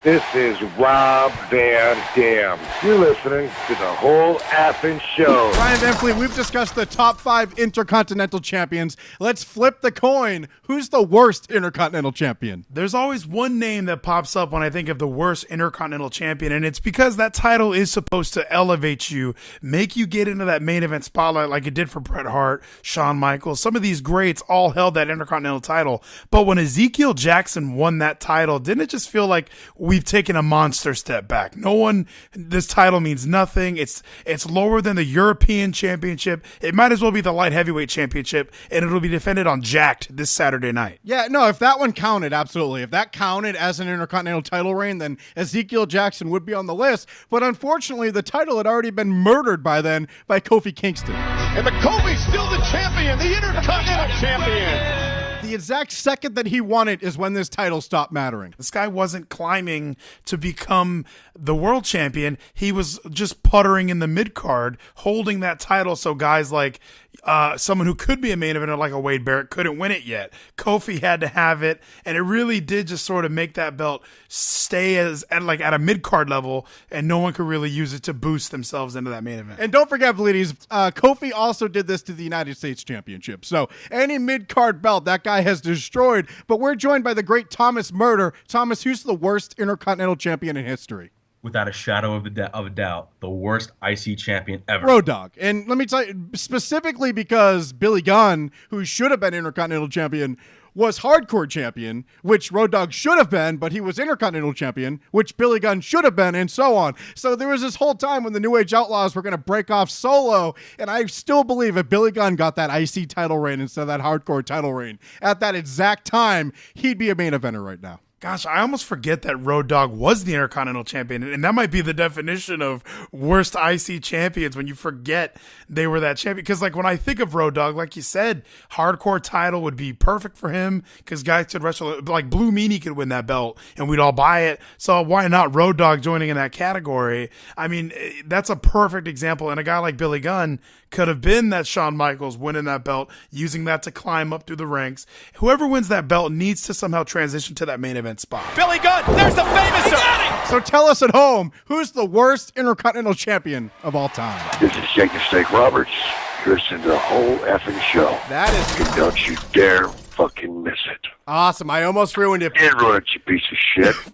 This is Rob Van Dam. You're listening to the whole effing show. Ryan Van Fleet, we've discussed the top 5 Intercontinental champions. Let's flip the coin. Who's the worst Intercontinental champion? There's always one name that pops up when I think of the worst Intercontinental champion, and it's because that title is supposed to elevate you, make you get into that main event spotlight like it did for Bret Hart, Shawn Michaels. Some of these greats all held that Intercontinental title, but when Ezekiel Jackson won that title, didn't it just feel like we've taken a monster step back? This title means nothing. It's lower than the European Championship. It might as well be the light heavyweight championship, and it'll be defended on Jacked this Saturday night. Yeah, no, if that one counted, absolutely. If that counted as an Intercontinental title reign, then Ezekiel Jackson would be on the list. But unfortunately, the title had already been murdered by then by Kofi Kingston. And the Kofi's still the champion, the Intercontinental champion. The exact second that he won it is when this title stopped mattering. This guy wasn't climbing to become the world champion. He was just puttering in the mid-card, holding that title so guys like someone who could be a main eventer like a Wade Barrett couldn't win it yet. Kofi had to have it, and it really did just sort of make that belt stay at a mid-card level, and no one could really use it to boost themselves into that main event. And don't forget, ladies, Kofi also did this to the United States Championship. So any mid-card belt, that guy has destroyed. But we're joined by the great Thomas Murder. Thomas, who's the worst Intercontinental champion in history? Without a shadow of a doubt, the worst IC champion ever. Road Dogg. And let me tell you, specifically because Billy Gunn, who should have been Intercontinental champion, was Hardcore champion, which Road Dogg should have been, but he was Intercontinental champion, which Billy Gunn should have been, and so on. So there was this whole time when the New Age Outlaws were going to break off Solo, and I still believe if Billy Gunn got that IC title reign instead of that Hardcore title reign, at that exact time, he'd be a main eventer right now. Gosh, I almost forget that Road Dogg was the Intercontinental champion, and that might be the definition of worst IC champions when you forget they were that champion. Because like when I think of Road Dogg, like you said, Hardcore title would be perfect for him because guys could wrestle. Like Blue Meanie could win that belt, and we'd all buy it. So why not Road Dogg joining in that category? I mean, that's a perfect example. And a guy like Billy Gunn could have been that Shawn Michaels winning that belt, using that to climb up through the ranks. Whoever wins that belt needs to somehow transition to that main event spot. Billy Gunn, there's the famous one. So tell us at home, who's the worst Intercontinental champion of all time? This is Shake the Steak Roberts. You're listening to the whole effing show. That is And don't you dare fucking miss it. awesome. I almost ruined it. And ruin it, you piece of shit.